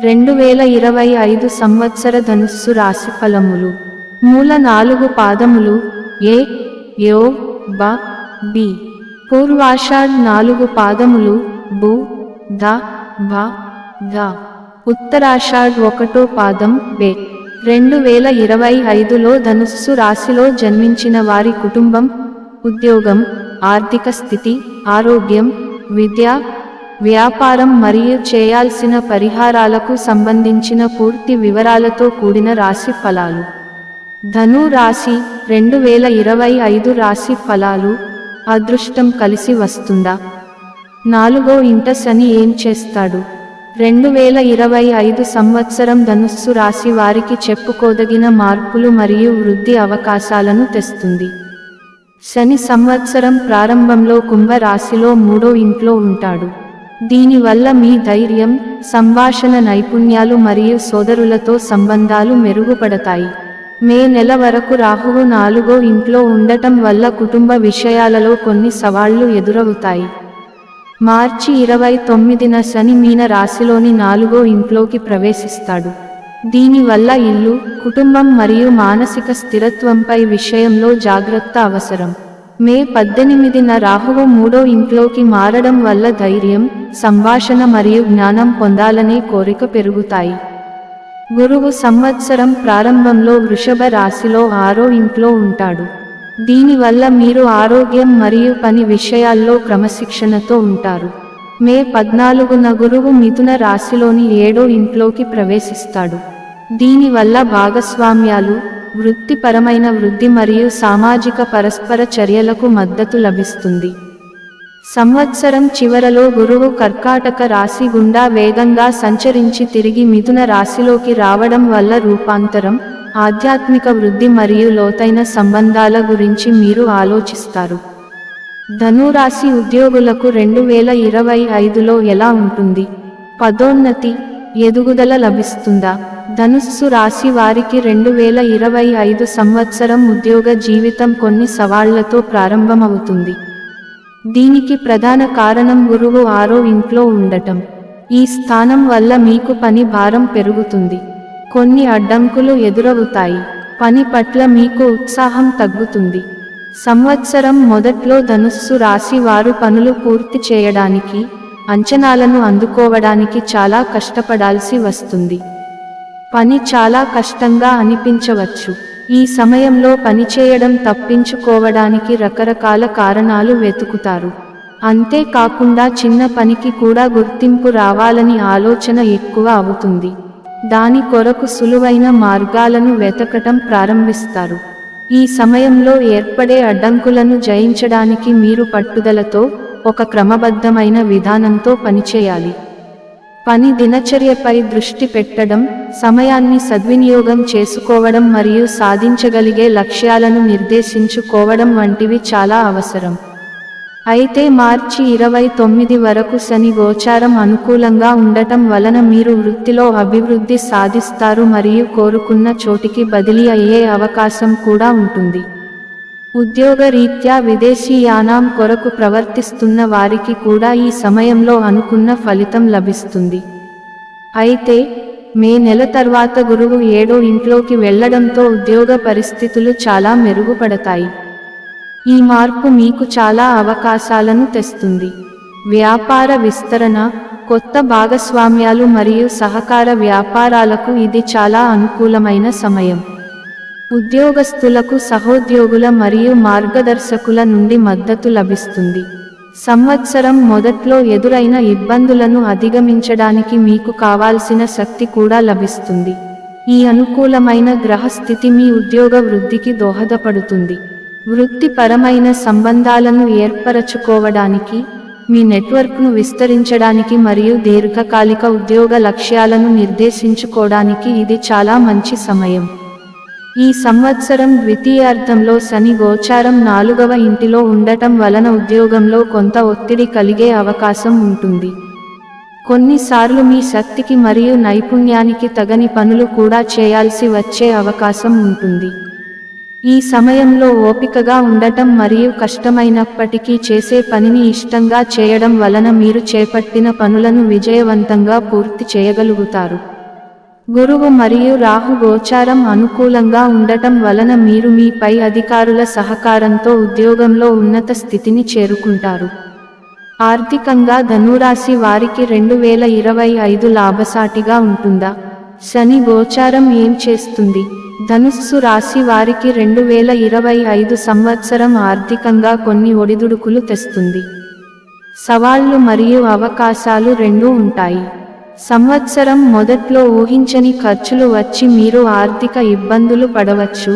2025 సంవత్సర ధనుస్సు రాశి ఫలములు. మూల 4 పాదములు ఏ, యో, బ, బి. పూర్వాషాఢ్ 4 పాదములు బు, ధ, భ, ధ. ఉత్తరాషాఢ్ 1 పాదం బె. 2025లో ధనుస్సు రాశిలో జన్మించిన వారి కుటుంబం, ఉద్యోగం, ఆర్థిక స్థితి, ఆరోగ్యం, విద్య, వ్యాపారం మరియు చేయాల్సిన పరిహారాలకు సంబంధించిన పూర్తి వివరాలతో కూడిన రాశి ఫలాలు. ధను రాశి 2025 రాశి ఫలాలు. అదృష్టం కలిసి వస్తుందా? 4వ ఇంట శని ఏం చేస్తాడు? 2025 సంవత్సరం ధనుస్సు రాశి వారికి చెప్పుకోదగిన మార్పులు మరియు వృద్ధి అవకాశాలను తెస్తుంది. శని సంవత్సరం ప్రారంభంలో కుంభ రాశిలో 3వ ఇంట్లో ఉంటాడు. దీనివల్ల మీ ధైర్యం, సంభాషణ నైపుణ్యాలు మరియు సోదరులతో సంబంధాలు మెరుగుపడతాయి. మే నెల వరకు రాహువు 4వ ఇంట్లో ఉండటం వల్ల కుటుంబ విషయాలలో కొన్ని సవాళ్లు ఎదురవుతాయి. మార్చి 29న శని మీన రాశిలోని 4వ ఇంట్లోకి ప్రవేశిస్తాడు. దీనివల్ల ఇల్లు, కుటుంబం మరియు మానసిక స్థిరత్వంపై విషయంలో జాగ్రత్త అవసరం. మే 18న రాహువు 3వ ఇంట్లోకి మారడం వల్ల ధైర్యం, సంభాషణ మరియు జ్ఞానం పొందాలనే కోరిక పెరుగుతాయి. గురువు సంవత్సరం ప్రారంభంలో వృషభ రాశిలో 6వ ఇంట్లో ఉంటాడు. దీనివల్ల మీరు ఆరోగ్యం మరియు పని విషయాల్లో క్రమశిక్షణతో ఉంటారు. మే 14న గురువు మిథున రాశిలోని 7వ ఇంట్లోకి ప్రవేశిస్తాడు. దీనివల్ల భాగస్వామ్యాలు, వృత్తిపరమైన వృద్ధి మరియు సామాజిక పరస్పర చర్యలకు మద్దతు లభిస్తుంది. సంవత్సరం చివరలో గురువు కర్కాటక రాశి గుండా వేగంగా సంచరించి తిరిగి మిథున రాశిలోకి రావడం వల్ల రూపాంతరం, ఆధ్యాత్మిక వృద్ధి మరియు లోతైన సంబంధాల గురించి మీరు ఆలోచిస్తారు. ధనురాశి ఉద్యోగులకు 2025లో ఎలా ఉంటుంది? పదోన్నతి, ఎదుగుదల లభిస్తుందా? ధనుస్సు రాశి వారికి 2025 సంవత్సరం ఉద్యోగ జీవితం కొన్ని సవాళ్లతో ప్రారంభమవుతుంది. దీనికి ప్రధాన కారణం గురువు 6వ ఇంట్లో ఉండటం. ఈ స్థానం వల్ల మీకు పని భారం పెరుగుతుంది. కొన్ని అడ్డంకులు ఎదురవుతాయి. పని పట్ల మీకు ఉత్సాహం తగ్గుతుంది. సంవత్సరం మొదట్లో ధనుస్సు రాశి వారు పనులు పూర్తి చేయడానికి, అంచనాలను అందుకోవడానికి చాలా కష్టపడాల్సి వస్తుంది. పని చాలా కష్టంగా అనిపించవచ్చు. ఈ సమయంలో పనిచేయడం తప్పించుకోవడానికి రకరకాల కారణాలు వెతుకుతారు. అంతేకాకుండా చిన్న పనికి కూడా గుర్తింపు రావాలని ఆలోచన ఎక్కువ అవుతుంది. దాని కొరకు సులువైన మార్గాలను వెతకటం ప్రారంభిస్తారు. ఈ సమయంలో ఏర్పడే అడ్డంకులను జయించడానికి మీరు పట్టుదలతో, ఒక క్రమబద్ధమైన విధానంతో పనిచేయాలి. పని దినచర్యపై దృష్టి పెట్టడం, సమయాన్ని సద్వినియోగం చేసుకోవడం మరియు సాధించగలిగే లక్ష్యాలను నిర్దేశించుకోవడం వంటివి చాలా అవసరం. అయితే మార్చి 29 వరకు శని గోచారం అనుకూలంగా ఉండటం వలన మీరు వృత్తిలో అభివృద్ధి సాధిస్తారు మరియు కోరుకున్న చోటికి బదిలీ అయ్యే అవకాశం కూడా ఉంటుంది. ఉద్యోగ రీత్యా విదేశీయానం కొరకు ప్రవర్తిస్తున్న వారికి కూడా ఈ సమయంలో అనుకున్న ఫలితం లభిస్తుంది. అయితే మే నెల తర్వాత గురువు 7వ ఇంట్లోకి వెళ్లడంతో ఉద్యోగ పరిస్థితులు చాలా మెరుగుపడతాయి. ఈ మార్పు మీకు చాలా అవకాశాలను తెస్తుంది. వ్యాపార విస్తరణ, కొత్త భాగస్వామ్యాలు మరియు సహకార వ్యాపారాలకు ఇది చాలా అనుకూలమైన సమయం. ఉద్యోగస్తులకు సహోద్యోగుల మరియు మార్గదర్శకుల నుండి మద్దతు లభిస్తుంది. సంవత్సరం మొదట్లో ఎదురైన ఇబ్బందులను అధిగమించడానికి మీకు కావాల్సిన శక్తి కూడా లభిస్తుంది. ఈ అనుకూలమైన గ్రహస్థితి మీ ఉద్యోగ వృద్ధికి దోహదపడుతుంది. వృత్తిపరమైన సంబంధాలను ఏర్పరచుకోవడానికి, మీ నెట్వర్క్ను విస్తరించడానికి మరియు దీర్ఘకాలిక ఉద్యోగ లక్ష్యాలను నిర్దేశించుకోవడానికి ఇది చాలా మంచి సమయం. ఈ సంవత్సరం ద్వితీయార్థంలో శని గోచారం 4వ ఇంటిలో ఉండటం వలన ఉద్యోగంలో కొంత ఒత్తిడి కలిగే అవకాశం ఉంటుంది. కొన్నిసార్లు మీ శక్తికి మరియు నైపుణ్యానికి తగని పనులు కూడా చేయాల్సి వచ్చే అవకాశం ఉంటుంది. ఈ సమయంలో ఓపికగా ఉండటం మరియు కష్టమైనప్పటికీ చేసే పనిని ఇష్టంగా చేయడం వలన మీరు చేపట్టిన పనులను విజయవంతంగా పూర్తి చేయగలుగుతారు. గురువు మరియు రాహు గోచారం అనుకూలంగా ఉండటం వలన మీరు మీ పై అధికారుల సహకారంతో ఉద్యోగంలో ఉన్నత స్థితిని చేరుకుంటారు. ఆర్థికంగా ధనురాశి వారికి 2025 లాభసాటిగా ఉంటుందా? శని గోచారం ఏం చేస్తుంది? ధనుస్సు రాశి వారికి 2025 సంవత్సరం ఆర్థికంగా కొన్ని ఒడిదుడుకులు తెస్తుంది. సవాళ్లు మరియు అవకాశాలు రెండూ ఉంటాయి. సంవత్సరం మొదట్లో ఊహించని ఖర్చులు వచ్చి మీరు ఆర్థిక ఇబ్బందులు పడవచ్చు,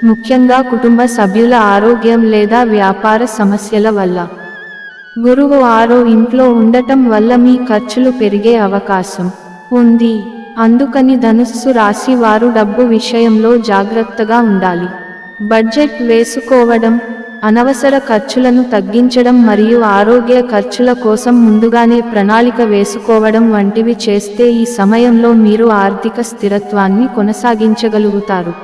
ముఖ్యంగా కుటుంబ సభ్యుల ఆరోగ్యం లేదా వ్యాపార సమస్యల వల్ల. గురువు 6వ ఇంట్లో ఉండటం వల్ల మీ ఖర్చులు పెరిగే అవకాశం ఉంది. అందుకని ధనుస్సు రాశి వారు డబ్బు విషయంలో జాగ్రత్తగా ఉండాలి. బడ్జెట్ వేసుకోవడం, అనవసర ఖర్చులను తగ్గించడం మరియు ఆరోగ్య ఖర్చుల కోసం ముందుగానే ప్రణాళిక వేసుకోవడం వంటివి చేస్తే ఈ సమయంలో మీరు ఆర్థిక స్థిరత్వాన్ని కొనసాగించగలుగుతారు.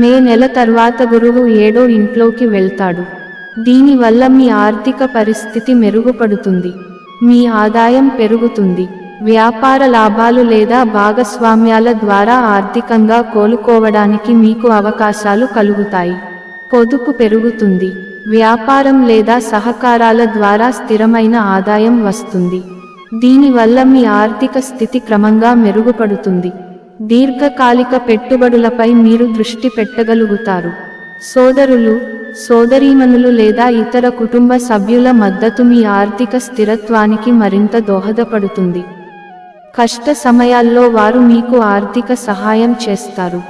మే నెల తర్వాత గురువు 7వ ఇంట్లోకి వెళ్తాడు. దీనివల్ల మీ ఆర్థిక పరిస్థితి మెరుగుపడుతుంది, మీ ఆదాయం పెరుగుతుంది. వ్యాపార లాభాలు లేదా భాగస్వామ్యాల ద్వారా ఆర్థికంగా కోలుకోవడానికి మీకు అవకాశాలు కలుగుతాయి. పొదుపు పెరుగుతుంది. వ్యాపారం లేదా సహకారాల ద్వారా స్థిరమైన ఆదాయం వస్తుంది. దీనివల్ల మీ ఆర్థిక స్థితి క్రమంగా మెరుగుపడుతుంది. దీర్ఘకాలిక పెట్టుబడులపై మీరు దృష్టి పెట్టగలుగుతారు. సోదరులు, సోదరీమణులు లేదా ఇతర కుటుంబ సభ్యుల మద్దతు మీ ఆర్థిక స్థిరత్వానికి మరింత దోహదపడుతుంది. కష్ట సమయాల్లో వారు మీకు ఆర్థిక సహాయం చేస్తారు.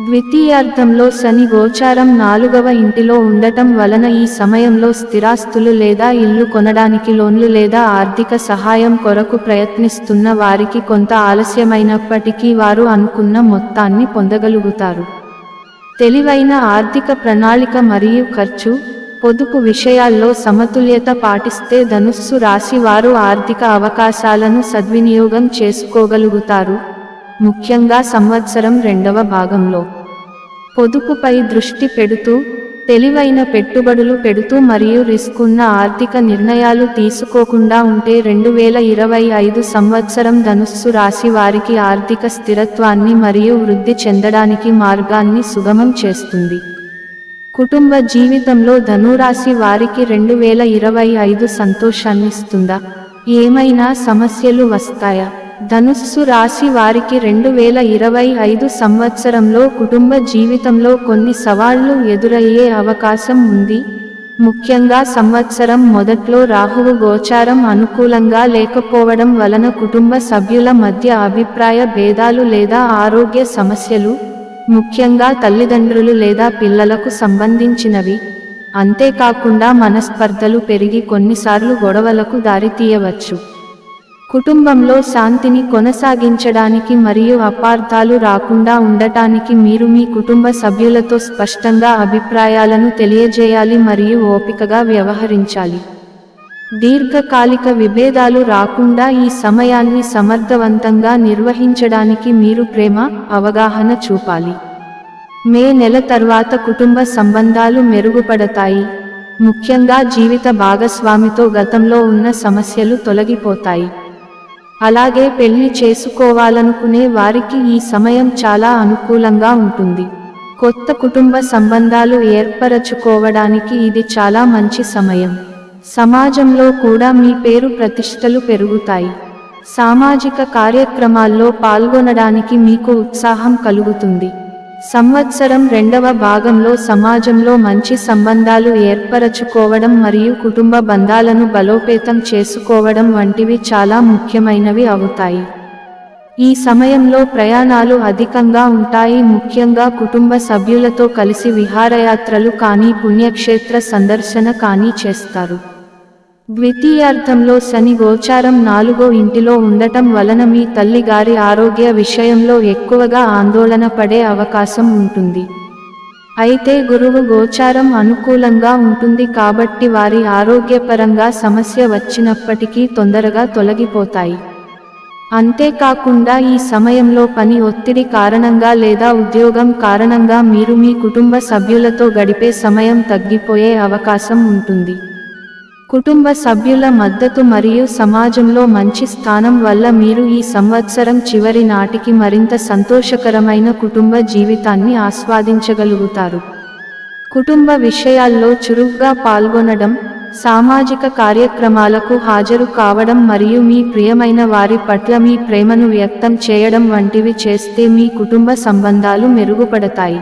ద్వితీయార్థంలో శని గోచారం 4వ ఇంటిలో ఉండటం వలన ఈ సమయంలో స్థిరాస్తులు లేదా ఇల్లు కొనడానికి లోన్లు లేదా ఆర్థిక సహాయం కొరకు ప్రయత్నిస్తున్న వారికి కొంత ఆలస్యమైనప్పటికీ వారు అనుకున్న మొత్తాన్ని పొందగలుగుతారు. తెలివైన ఆర్థిక ప్రణాళిక మరియు ఖర్చు, పొదుపు విషయాల్లో సమతుల్యత పాటిస్తే ధనుస్సు రాశి వారు ఆర్థిక అవకాశాలను సద్వినియోగం చేసుకోగలుగుతారు, ముఖ్యంగా సంవత్సరం 2వ భాగంలో. పొదుపుపై దృష్టి పెడుతూ, తెలివైన పెట్టుబడులు పెడుతూ మరియు రిస్క్ ఉన్న ఆర్థిక నిర్ణయాలు తీసుకోకుండా ఉంటే 2025 సంవత్సరం ధనుస్సు రాశి వారికి ఆర్థిక స్థిరత్వాన్ని మరియు వృద్ధి చెందడానికి మార్గాన్ని సుగమం చేస్తుంది. కుటుంబ జీవితంలో ధనురాశి వారికి 2025 సంతోషాన్నిస్తుందా? ఏమైనా సమస్యలు వస్తాయా? ధనుస్సు రాశి వారికి 2025 సంవత్సరంలో కుటుంబ జీవితంలో కొన్ని సవాళ్లు ఎదురయ్యే అవకాశం ఉంది. ముఖ్యంగా సంవత్సరం మొదట్లో రాహువు గోచారం అనుకూలంగా లేకపోవడం వలన కుటుంబ సభ్యుల మధ్య అభిప్రాయ భేదాలు లేదా ఆరోగ్య సమస్యలు, ముఖ్యంగా తల్లిదండ్రులు లేదా పిల్లలకు సంబంధించినవి. అంతేకాకుండా మనస్పర్ధలు పెరిగి కొన్నిసార్లు గొడవలకు దారితీయవచ్చు. కుటుంబంలో శాంతిని కొనసాగించడానికి మరియు అపార్థాలు రాకుండా ఉండటానికి మీరు మీ కుటుంబ సభ్యులతో స్పష్టంగా అభిప్రాయాలను తెలియజేయాలి మరియు ఓపికగా వ్యవహరించాలి. దీర్ఘకాలిక విభేదాలు రాకుండా ఈ సమయాన్ని సమర్థవంతంగా నిర్వహించడానికి మీరు ప్రేమ, అవగాహన చూపాలి. మే నెల తర్వాత కుటుంబ సంబంధాలు మెరుగుపడతాయి, ముఖ్యంగా జీవిత భాగస్వామితో గతంలో ఉన్న సమస్యలు తొలగిపోతాయి. అలాగే పెళ్లి చేసుకోవాలనుకునే వారికి ఈ సమయం చాలా అనుకూలంగా ఉంటుంది. కొత్త కుటుంబ సంబంధాలు ఏర్పరచుకోవడానికి ఇది చాలా మంచి సమయం. సమాజంలో కూడా మీ పేరు ప్రతిష్టలు పెరుగుతాయి. సామాజిక కార్యక్రమాల్లో పాల్గొనడానికి మీకు ఉత్సాహం కలుగుతుంది. సంవత్సరం 2వ భాగంలో సమాజంలో మంచి సంబంధాలు ఏర్పరచుకోవడం మరియు కుటుంబ బంధాలను బలోపేతం చేసుకోవడం వంటివి చాలా ముఖ్యమైనవి అవుతాయి. ఈ సమయంలో ప్రయాణాలు అధికంగా ఉంటాయి, ముఖ్యంగా కుటుంబ సభ్యులతో కలిసి విహారయాత్రలు కానీ పుణ్యక్షేత్ర సందర్శన కానీ చేస్తారు. ద్వితీయార్థంలో శని గోచారం 4వ ఇంటిలో ఉండటం వలన మీ తల్లిగారి ఆరోగ్య విషయంలో ఎక్కువగా ఆందోళన పడే అవకాశం ఉంటుంది. అయితే గురువు గోచారం అనుకూలంగా ఉంటుంది కాబట్టి వారి ఆరోగ్యపరంగా సమస్య వచ్చినప్పటికీ తొందరగా తొలగిపోతాయి. అంతేకాకుండా ఈ సమయంలో పని ఒత్తిడి కారణంగా లేదా ఉద్యోగం కారణంగా మీరు మీ కుటుంబ సభ్యులతో గడిపే సమయం తగ్గిపోయే అవకాశం ఉంటుంది. కుటుంబ సభ్యుల మద్దతు మరియు సమాజంలో మంచి స్థానం వల్ల మీరు ఈ సంవత్సరం చివరి నాటికి మరింత సంతోషకరమైన కుటుంబ జీవితాన్ని ఆస్వాదించగలుగుతారు. కుటుంబ విషయాల్లో చురుగ్గా పాల్గొనడం, సామాజిక కార్యక్రమాలకు హాజరు కావడం మరియు మీ ప్రియమైన వారి పట్ల మీ ప్రేమను వ్యక్తం చేయడం వంటివి చేస్తే మీ కుటుంబ సంబంధాలు మెరుగుపడతాయి.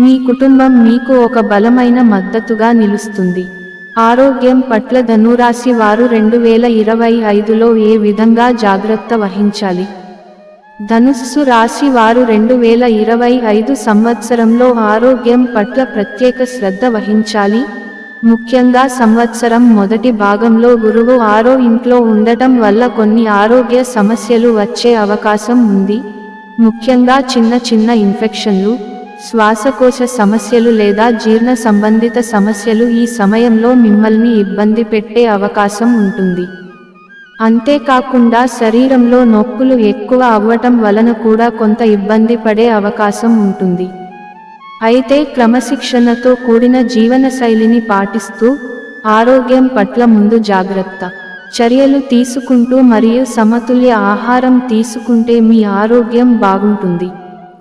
మీ కుటుంబం మీకు ఒక బలమైన మద్దతుగా నిలుస్తుంది. ఆరోగ్యం పట్ల ధనురాశి వారు 2025లో ఏ విధంగా జాగ్రత్త వహించాలి? ధనుస్సు రాశి వారు 2025 సంవత్సరంలో ఆరోగ్యం పట్ల ప్రత్యేక శ్రద్ధ వహించాలి. ముఖ్యంగా సంవత్సరం మొదటి భాగంలో గురువు 6వ ఇంట్లో ఉండటం వల్ల కొన్ని ఆరోగ్య సమస్యలు వచ్చే అవకాశం ఉంది. ముఖ్యంగా చిన్న చిన్న ఇన్ఫెక్షన్లు, శ్వాసకోశ సమస్యలు లేదా జీర్ణ సంబంధిత సమస్యలు ఈ సమయంలో మిమ్మల్ని ఇబ్బంది పెట్టే అవకాశం ఉంటుంది. అంతేకాకుండా శరీరంలో నొప్పులు ఎక్కువ అవ్వటం వలన కూడా కొంత ఇబ్బంది పడే అవకాశం ఉంటుంది. అయితే క్రమశిక్షణతో కూడిన జీవనశైలిని పాటిస్తూ ఆరోగ్యం పట్ల ముందు జాగ్రత్త చర్యలు తీసుకుంటూ మరియు సమతుల్య ఆహారం తీసుకుంటే మీ ఆరోగ్యం బాగుంటుంది.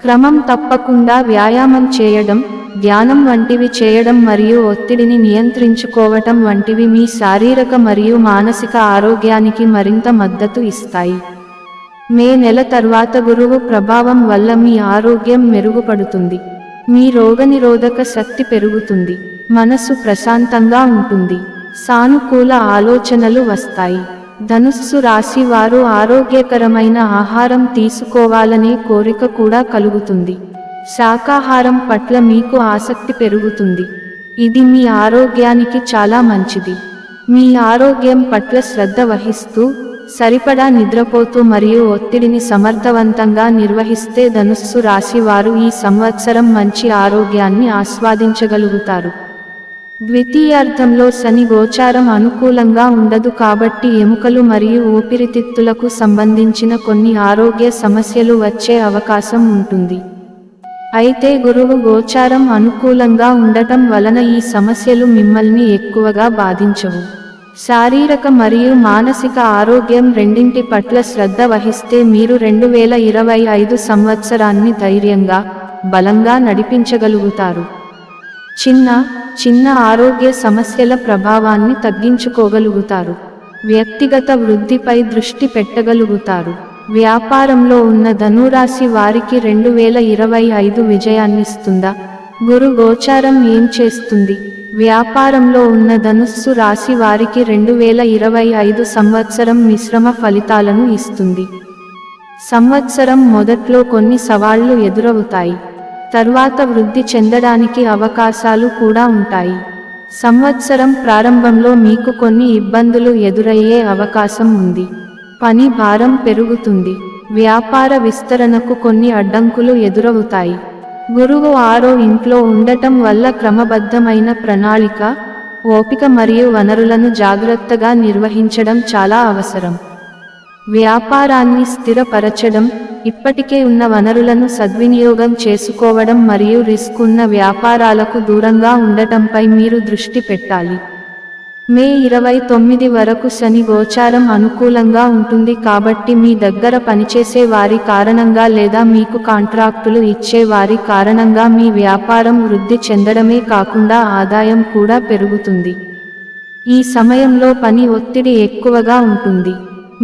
క్రమం తప్పకుండా వ్యాయామం చేయడం, ధ్యానం వంటివి చేయడం మరియు ఒత్తిడిని నియంత్రించుకోవటం వంటివి మీ శారీరక మరియు మానసిక ఆరోగ్యానికి మరింత మద్దతు ఇస్తాయి. మే నెల తర్వాత గురువు ప్రభావం వల్ల మీ ఆరోగ్యం మెరుగుపడుతుంది. మీ రోగనిరోధక శక్తి పెరుగుతుంది. మనసు ప్రశాంతంగా ఉంటుంది. సానుకూల ఆలోచనలు వస్తాయి. ధనుస్సు రాశి వారు ఆరోగ్యకరమైన ఆహారం తీసుకోవాలనే కోరిక కూడా కలుగుతుంది. శాకాహారం పట్ల మీకు ఆసక్తి పెరుగుతుంది. ఇది మీ ఆరోగ్యానికి చాలా మంచిది. మీ ఆరోగ్యం పట్ల శ్రద్ధ వహిస్తూ, సరిపడా నిద్రపోతూ మరియు ఒత్తిడిని సమర్థవంతంగా నిర్వహిస్తే ధనుస్సు రాశి వారు ఈ సంవత్సరం మంచి ఆరోగ్యాన్ని ఆస్వాదించగలుగుతారు. ద్వితీయార్థంలో శని గోచారం అనుకూలంగా ఉండదు కాబట్టి ఎముకలు మరియు ఊపిరితిత్తులకు సంబంధించిన కొన్ని ఆరోగ్య సమస్యలు వచ్చే అవకాశం ఉంటుంది. అయితే గురువు గోచారం అనుకూలంగా ఉండటం వలన ఈ సమస్యలు మిమ్మల్ని ఎక్కువగా బాధించవు. శారీరక మరియు మానసిక ఆరోగ్యం రెండింటి పట్ల శ్రద్ధ వహిస్తే మీరు 2025 సంవత్సరాన్ని ధైర్యంగా, బలంగా నడిపించగలుగుతారు. చిన్న ఆరోగ్య సమస్యల ప్రభావాన్ని తగ్గించుకోగలుగుతారు. వ్యక్తిగత వృద్ధిపై దృష్టి పెట్టగలుగుతారు. వ్యాపారంలో ఉన్న ధనురాశి వారికి 2025 విజయాన్నిస్తుందా? గురు గోచారం ఏం చేస్తుంది? వ్యాపారంలో ఉన్న ధనుస్సు రాశి వారికి 2025 సంవత్సరం మిశ్రమ ఫలితాలను ఇస్తుంది. సంవత్సరం మొదట్లో కొన్ని సవాళ్లు ఎదురవుతాయి. తర్వాత వృద్ధి చెందడానికి అవకాశాలు కూడా ఉంటాయి. సంవత్సరం ప్రారంభంలో మీకు కొన్ని ఇబ్బందులు ఎదురయ్యే అవకాశం ఉంది. పని భారం పెరుగుతుంది. వ్యాపార విస్తరణకు కొన్ని అడ్డంకులు ఎదురవుతాయి. గురువు 6వ ఇంట్లో ఉండటం వల్ల క్రమబద్ధమైన ప్రణాళిక, ఓపిక మరియు వనరులను జాగ్రత్తగా నిర్వహించడం చాలా అవసరం. వ్యాపారాన్ని స్థిరపరచడం, ఇప్పటికే ఉన్న వనరులను సద్వినియోగం చేసుకోవడం మరియు రిస్క్ ఉన్న వ్యాపారాలకు దూరంగా ఉండటంపై మీరు దృష్టి పెట్టాలి. మే 29 వరకు శని గోచారం అనుకూలంగా ఉంటుంది కాబట్టి మీ దగ్గర పనిచేసే వారి కారణంగా లేదా మీకు కాంట్రాక్టులు ఇచ్చే వారి కారణంగా మీ వ్యాపారం వృద్ధి చెందడమే కాకుండా ఆదాయం కూడా పెరుగుతుంది. ఈ సమయంలో పని ఒత్తిడి ఎక్కువగా ఉంటుంది.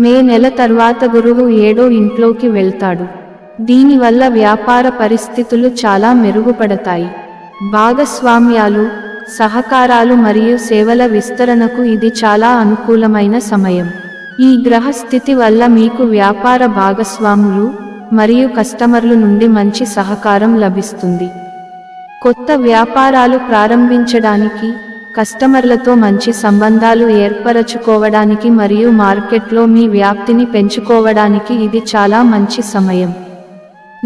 మే నెల తర్వాత గురువు 7వ ఇంట్లోకి వెళ్తాడు. దీనివల్ల వ్యాపార పరిస్థితులు చాలా మెరుగుపడతాయి. భాగస్వామ్యాలు, సహకారాలు మరియు సేవల విస్తరణకు ఇది చాలా అనుకూలమైన సమయం. ఈ గ్రహ స్థితి వల్ల మీకు వ్యాపార భాగస్వాములు మరియు కస్టమర్ల నుండి మంచి సహకారం లభిస్తుంది. కొత్త వ్యాపారాలు ప్రారంభించడానికి, కస్టమర్లతో మంచి సంబంధాలు ఏర్పరచుకోవడానికి మరియు మార్కెట్లో మీ వ్యాప్తిని పెంచుకోవడానికి ఇది చాలా మంచి సమయం.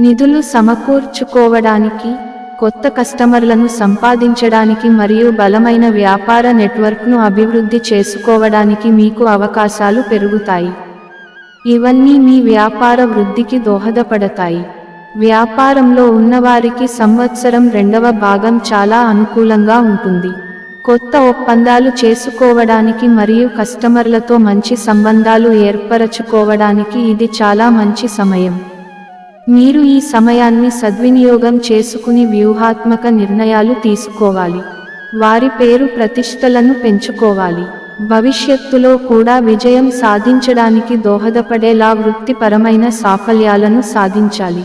నిధులు సమకూర్చుకోవడానికి, కొత్త కస్టమర్లను సంపాదించడానికి మరియు బలమైన వ్యాపార నెట్వర్క్ను అభివృద్ధి చేసుకోవడానికి మీకు అవకాశాలు పెరుగుతాయి. ఇవన్నీ మీ వ్యాపార వృద్ధికి దోహదపడతాయి. వ్యాపారంలో ఉన్నవారికి సంవత్సరం రెండవ భాగం చాలా అనుకూలంగా ఉంటుంది. కొత్త ఒప్పందాలు చేసుకోవడానికి మరియు కస్టమర్లతో మంచి సంబంధాలు ఏర్పరచుకోవడానికి ఇది చాలా మంచి సమయం. మీరు ఈ సమయాన్ని సద్వినియోగం చేసుకుని వ్యూహాత్మక నిర్ణయాలు తీసుకోవాలి. వారి పేరు ప్రతిష్టలను పెంచుకోవాలి. భవిష్యత్తులో కూడా విజయం సాధించడానికి దోహదపడేలా వృత్తిపరమైన సాఫల్యాలను సాధించాలి.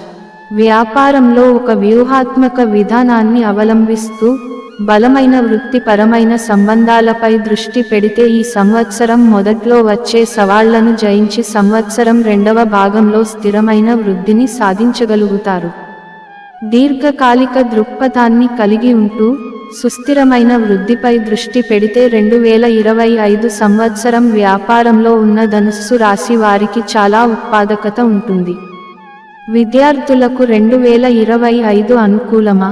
వ్యాపారంలో ఒక వ్యూహాత్మక విధానాన్ని అవలంబిస్తూ బలమైన వృత్తిపరమైన సంబంధాలపై దృష్టి పెడితే ఈ సంవత్సరం మొదట్లో వచ్చే సవాళ్లను జయించి సంవత్సరం రెండవ భాగంలో స్థిరమైన వృద్ధిని సాధించగలుగుతారు. దీర్ఘకాలిక దృక్పథాన్ని కలిగి ఉంటూ సుస్థిరమైన వృద్ధిపై దృష్టి పెడితే 2025 సంవత్సరం వ్యాపారంలో ఉన్న ధనుస్సు రాశి వారికి చాలా ఉత్పాదకత ఉంటుంది. విద్యార్థులకు 2025 అనుకూలమా?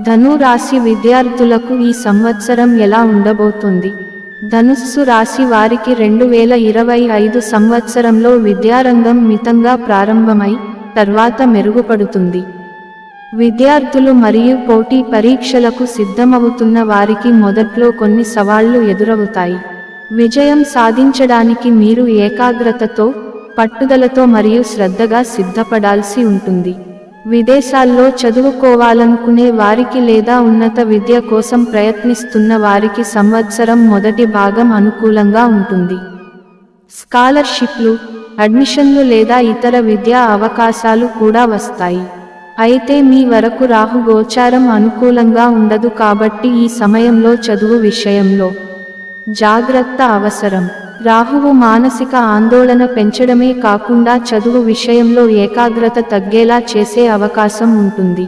ధను రాశి విద్యార్థులకు ఈ సంవత్సరం ఎలా ఉండబోతోంది? ధనుస్సు రాశి వారికి 2025 సంవత్సరంలో విద్యారంగం మితంగా ప్రారంభమై తర్వాత మెరుగుపడుతుంది. విద్యార్థులు మరియు పోటీ పరీక్షలకు సిద్ధమవుతున్న వారికి మొదట్లో కొన్ని సవాళ్లు ఎదురవుతాయి. విజయం సాధించడానికి మీరు ఏకాగ్రతతో, పట్టుదలతో మరియు శ్రద్ధగా సిద్ధపడాల్సి ఉంటుంది. విదేశాల్లో చదువుకోవాలనుకునే వారికి లేదా ఉన్నత విద్య కోసం ప్రయత్నిస్తున్న వారికి సంవత్సరం మొదటి భాగం అనుకూలంగా ఉంటుంది. స్కాలర్షిప్లు, అడ్మిషన్లు లేదా ఇతర విద్యా అవకాశాలు కూడా వస్తాయి. అయితే మీ వరకు రాహు గోచారం అనుకూలంగా ఉండదు కాబట్టి ఈ సమయంలో చదువు విషయంలో జాగ్రత్త అవసరం. రాహువు మానసిక ఆందోళన పెంచడమే కాకుండా చదువు విషయంలో ఏకాగ్రత తగ్గేలా చేసే అవకాశం ఉంటుంది.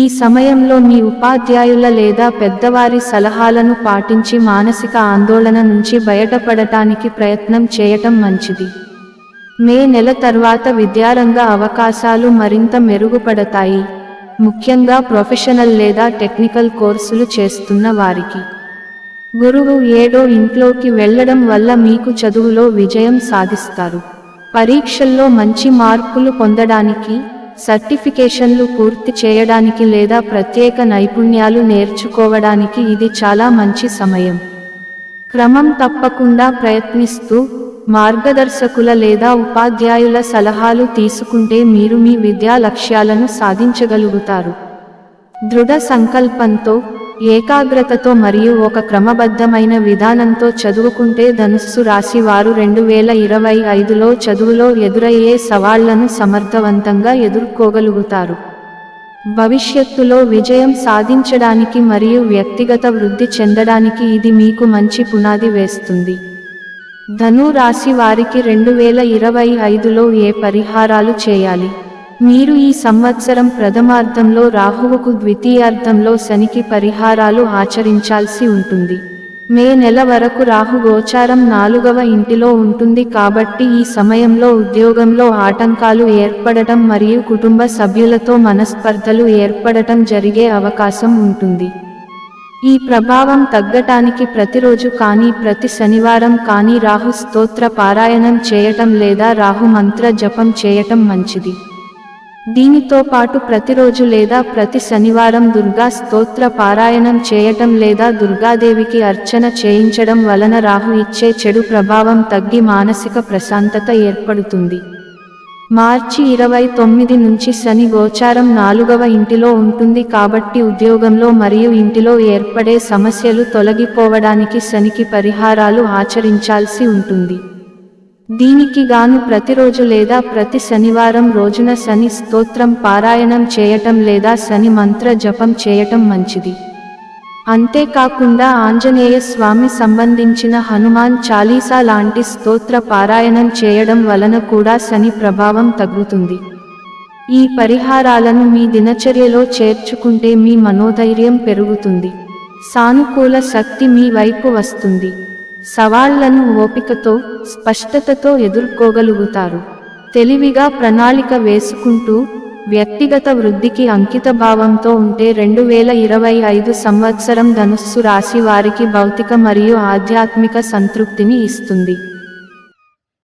ఈ సమయంలో మీ ఉపాధ్యాయుల లేదా పెద్దవారి సలహాలను పాటించి మానసిక ఆందోళన నుంచి బయటపడటానికి ప్రయత్నం చేయటం మంచిది. మే నెల తర్వాత విద్యారంగ అవకాశాలు మరింత మెరుగుపడతాయి, ముఖ్యంగా ప్రొఫెషనల్ లేదా టెక్నికల్ కోర్సులు చేస్తున్న వారికి. గురువు 7వ ఇంట్లోకి వెళ్లడం వల్ల మీకు చదువులో విజయం సాధిస్తారు. పరీక్షల్లో మంచి మార్కులు పొందడానికి, సర్టిఫికేషన్లు పూర్తి చేయడానికి లేదా ప్రత్యేక నైపుణ్యాలు నేర్చుకోవడానికి ఇది చాలా మంచి సమయం. క్రమం తప్పకుండా ప్రయత్నిస్తూ మార్గదర్శకుల లేదా ఉపాధ్యాయుల సలహాలు తీసుకుంటే మీరు మీ విద్యా లక్ష్యాలను సాధించగలుగుతారు. దృఢ సంకల్పంతో, ఏకాగ్రతతో మరియు ఒక క్రమబద్ధమైన విధానంతో చదువుకుంటే ధనుస్సు రాశి వారు 2025లో చదువులో ఎదురయ్యే సవాళ్లను సమర్థవంతంగా ఎదుర్కోగలుగుతారు. భవిష్యత్తులో విజయం సాధించడానికి మరియు వ్యక్తిగత వృద్ధి చెందడానికి ఇది మీకు మంచి పునాది వేస్తుంది. ధను రాశి వారికి 2025లో ఏ పరిహారాలు చేయాలి? మీరు ఈ సంవత్సరం ప్రథమార్థంలో రాహువుకు, ద్వితీయార్థంలో శనికి పరిహారాలు ఆచరించాల్సి ఉంటుంది. మే నెల వరకు రాహు గోచారం 4వ ఇంటిలో ఉంటుంది కాబట్టి ఈ సమయంలో ఉద్యోగంలో ఆటంకాలు ఏర్పడటం మరియు కుటుంబ సభ్యులతో మనస్పర్ధలు ఏర్పడటం జరిగే అవకాశం ఉంటుంది. ఈ ప్రభావం తగ్గటానికి ప్రతిరోజు కానీ ప్రతి శనివారం కానీ రాహు స్తోత్ర పారాయణం చేయటం లేదా రాహు మంత్ర జపం చేయటం మంచిది. దీనితో పాటు ప్రతిరోజు లేదా ప్రతి శనివారం దుర్గా స్తోత్ర పారాయణం చేయటం లేదా దుర్గాదేవికి అర్చన చేయించడం వలన రాహు ఇచ్చే చెడు ప్రభావం తగ్గి మానసిక ప్రశాంతత ఏర్పడుతుంది. మార్చి 29 నుంచి శని గోచారం 4వ ఇంటిలో ఉంటుంది కాబట్టి ఉద్యోగంలో మరియు ఇంటిలో ఏర్పడే సమస్యలు తొలగిపోవడానికి శనికి పరిహారాలు ఆచరించాల్సి ఉంటుంది. దీనికి గాను ప్రతిరోజు లేదా ప్రతి శనివారం రోజున శని స్తోత్రం పారాయణం చేయటం లేదా శని మంత్ర జపం చేయటం మంచిది. అంతేకాకుండా ఆంజనేయ స్వామి సంబంధించిన హనుమాన్ చాలీసా లాంటి స్తోత్ర పారాయణం చేయడం వలన కూడా శని ప్రభావం తగ్గుతుంది. ఈ పరిహారాలను మీ దినచర్యలో చేర్చుకుంటే మీ మనోధైర్యం పెరుగుతుంది, సానుకూల శక్తి మీ వైపు వస్తుంది. సవాళ్లను ఓపికతో, స్పష్టతతో ఎదుర్కోగలుగుతారు. తెలివిగా ప్రణాళిక వేసుకుంటూ వ్యక్తిగత వృద్ధికి అంకితభావంతో ఉంటే 2025 సంవత్సరం ధనుస్సు రాశి వారికి భౌతిక మరియు ఆధ్యాత్మిక సంతృప్తిని ఇస్తుంది.